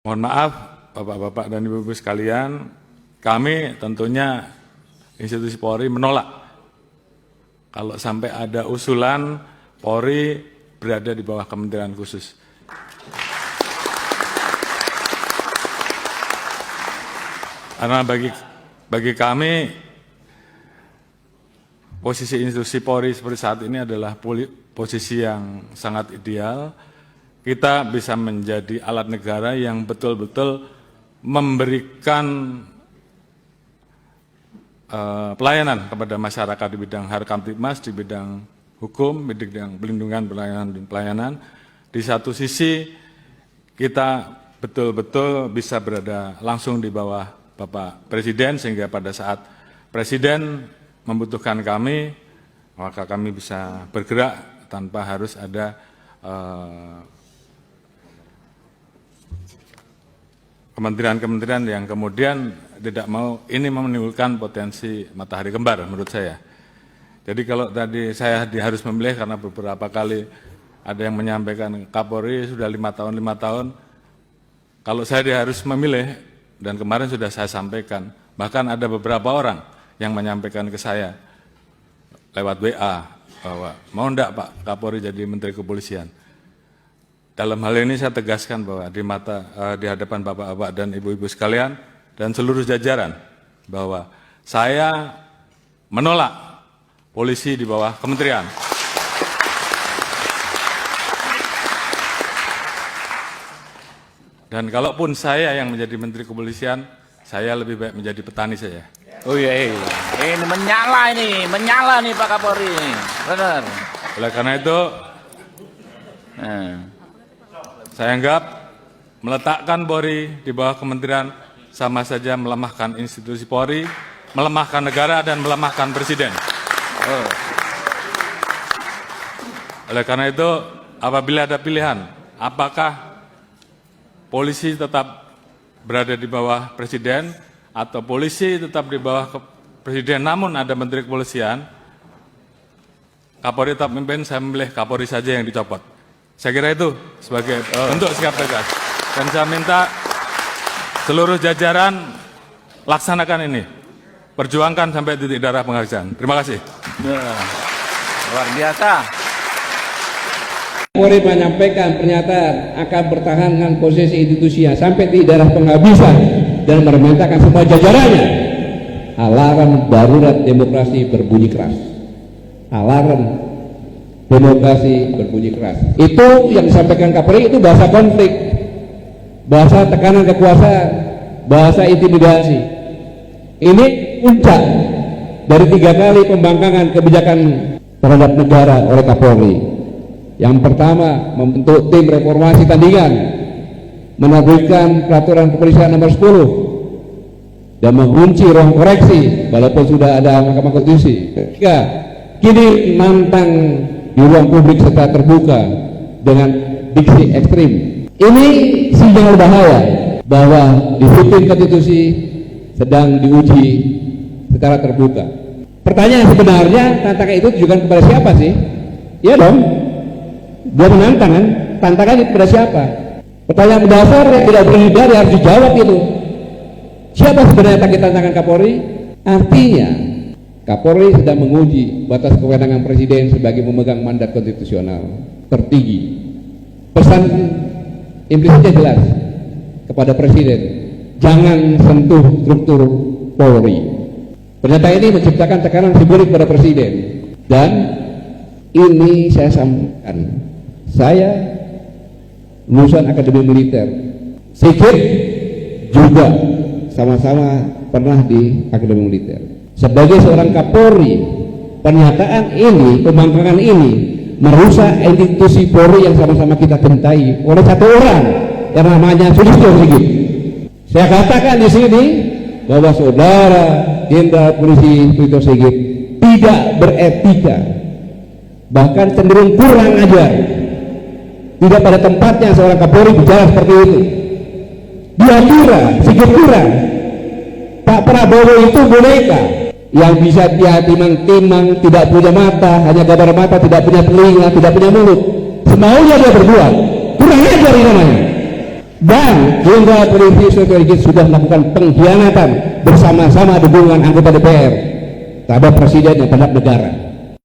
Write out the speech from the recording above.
Mohon maaf, Bapak-bapak dan Ibu-ibu sekalian, kami tentunya institusi Polri menolak kalau sampai ada usulan Polri berada di bawah Kementerian Khusus. Karena bagi kami, posisi institusi Polri seperti saat ini adalah posisi yang sangat ideal. Kita bisa menjadi alat negara yang betul-betul memberikan pelayanan kepada masyarakat di bidang Harkamtibmas, di bidang hukum, di bidang pelindungan, pelayanan dan pelayanan. Di satu sisi kita betul-betul bisa berada langsung di bawah Bapak Presiden, sehingga pada saat Presiden membutuhkan kami, maka kami bisa bergerak tanpa harus ada kementerian-kementerian yang kemudian tidak mau, ini menimbulkan potensi matahari kembar menurut saya. Jadi kalau tadi saya harus memilih karena beberapa kali ada yang menyampaikan Kapolri sudah 5 tahun, kalau saya harus memilih, dan kemarin sudah saya sampaikan, bahkan ada beberapa orang yang menyampaikan ke saya lewat WA bahwa mau enggak Pak Kapolri jadi Menteri Kepolisian. Dalam hal ini saya tegaskan bahwa di hadapan Bapak-bapak dan Ibu-ibu sekalian dan seluruh jajaran bahwa saya menolak polisi di bawah kementerian. Dan kalaupun saya yang menjadi Menteri Kepolisian, saya lebih baik menjadi petani saja. Oh iya, ini menyala nih Pak Kapolri, benar. Oleh karena itu, saya anggap meletakkan Polri di bawah kementerian sama saja melemahkan institusi Polri, melemahkan negara, dan melemahkan Presiden. Oleh karena itu, apabila ada pilihan, apakah polisi tetap berada di bawah Presiden, atau polisi tetap di bawah Presiden namun ada Menteri Kepolisian, Kapolri tetap memimpin, saya memilih Kapolri saja yang dicopot. Saya kira itu sebagai bentuk sikap tegas. Dan saya minta seluruh jajaran laksanakan ini. Perjuangkan sampai titik darah penghargaan. Terima kasih. Luar biasa. Polri menyampaikan pernyataan akan bertahan dengan posisi institusinya sampai di darah penghabisan dan memerintahkan semua jajarannya. Alarm darurat demokrasi berbunyi keras. Alarm demokrasi berbunyi keras. Itu yang disampaikan Kapolri itu bahasa konflik, bahasa tekanan kekuasaan, bahasa intimidasi. Ini puncak dari 3 kali pembangkangan kebijakan terhadap negara oleh Kapolri. Yang pertama, membentuk tim reformasi tandingan, menerbitkan peraturan kepolisian nomor 10 dan mengunci ruang koreksi walaupun sudah ada Mahkamah Konstitusi. Ketiga, kini nantang di ruang publik serta terbuka dengan diksi ekstrim. Ini sinyal bahaya bahwa disiplin konstitusi sedang diuji secara terbuka. Pertanyaan sebenarnya, tantangan itu ditujukan kepada siapa sih? Iya dong, dia menantang kan? Tantangannya kepada siapa? Pertanyaan mendasar yang tidak berhindar harus dijawab itu. Siapa sebenarnya tantangan Kapolri? Artinya Kapolri sedang menguji batas kewenangan Presiden sebagai memegang mandat konstitusional tertinggi. Pesan implisitnya jelas kepada Presiden, jangan sentuh struktur Polri. Pernyataan ini menciptakan tekanan simbolik pada Presiden. Dan ini saya sampaikan, saya lulusan Akademi Militer, Sigit juga sama-sama pernah di Akademi Militer. Sebagai seorang Kapolri, pernyataan ini, pembangkangan ini merusak institusi Polri yang sama-sama kita cintai oleh satu orang yang namanya Sulistyo Sigit. Saya katakan di sini bahwa saudara Jenderal Polisi Sulistyo Sigit tidak beretika, bahkan cenderung kurang ajar. Tidak pada tempatnya seorang Kapolri bicara seperti itu. Dia kira, Sigit kira Pak Prabowo itu boneka yang bisa dia timang-timang, tidak punya mata, hanya gambar mata, tidak punya telinga, tidak punya mulut, semaunya dia berbuat. Kurang ajar ini namanya. dan Jenderal Polisi Listio Sigit sudah melakukan pengkhianatan bersama-sama dengan anggota DPR terhadap presiden dan terhadap negara.